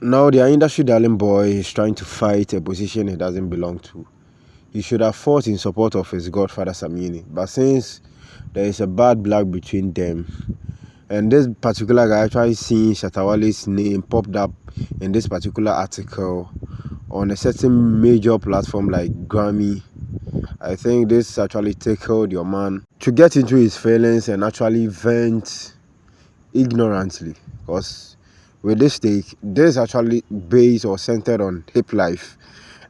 Now, their industry darling boy is trying to fight a position he doesn't belong to. He should have fought in support of his godfather Samini, but since there is a bad blood between them, and this particular guy actually seeing Shatta Wale's name popped up in this particular article on a certain major platform like Grammy, I think this actually tickled your man to get into his feelings and actually vent ignorantly, because with this take, this actually based or centered on hip life,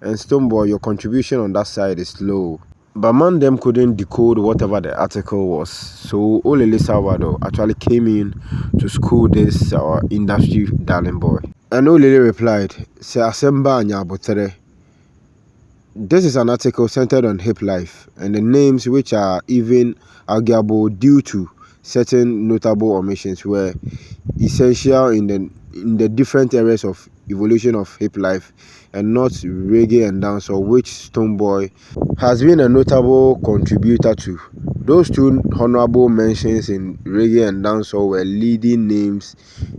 and Stonebwoy, your contribution on that side is low. But man, them couldn't decode whatever the article was, so Olele Salvador actually came in to school this our industry darling boy. And Olele replied, "Se asemba anyabotere." This is an article centered on hip life and the names which are even arguable due to certain notable omissions were essential in the different areas of evolution of hip life and not reggae and dancehall, which Stonebwoy has been a notable contributor to. Those two honorable mentions in reggae and dancehall were leading names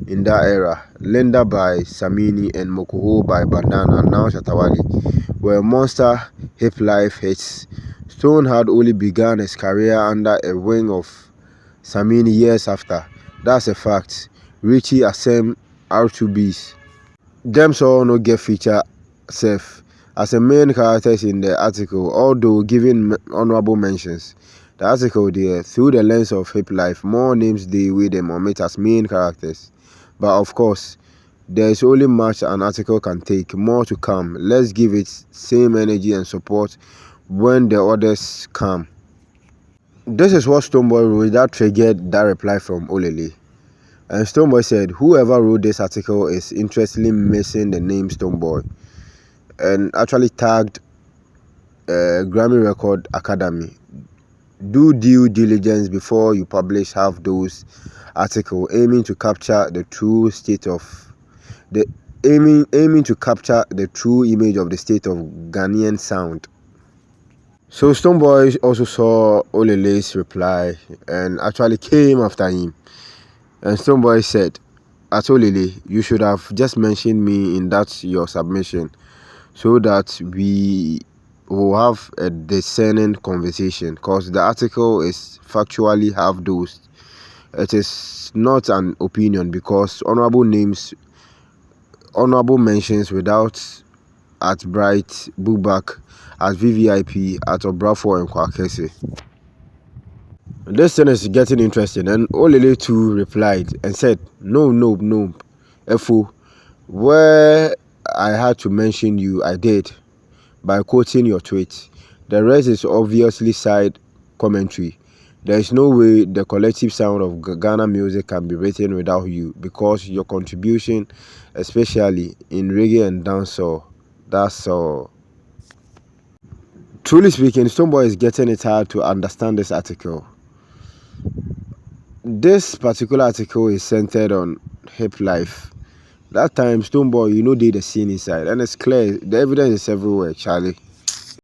in that era. Lenda by Samini and Mokoho by Bandana and now Shatta Wale were monster hip life hits. Stone had only begun his career under a wing of Samini years after. That's a fact. Richie Asem R2Bs. Them saw no get feature self as a main characters in the article, although giving honorable mentions. The article there, through the lens of hip life, more names they with them omit as main characters. But of course, there is only much an article can take, more to come. Let's give it same energy and support when the others come. This is what Stonebwoy wrote that triggered that reply from Olele. And Stonebwoy said, whoever wrote this article is interestingly missing the name Stonebwoy, and actually tagged Grammy Record Academy. Do due diligence before you publish half those articles, aiming to capture the true state of the aiming to capture the true image of the state of Ghanaian sound. So Stonebwoy also saw Olele's reply and actually came after him. And Stonebwoy said, at Olele, you should have just mentioned me in that your submission so that we will have a discerning conversation, because the article is factually half dosed. It is not an opinion, because honorable mentions without at Bright, Bookback, at VVIP, at Obrafo and Kwakese. This thing is getting interesting, and Olele too replied and said, no, FO, where I had to mention you, I did, by quoting your tweet. The rest is obviously side commentary. There is no way the collective sound of Ghana music can be written without you, because your contribution, especially in reggae and dancehall, that's all. Truly speaking, Stonebwoy is getting it hard to understand this article. This particular article is centered on hip life. That time, Stonebwoy, did the scene inside, and it's clear, the evidence is everywhere, Charlie.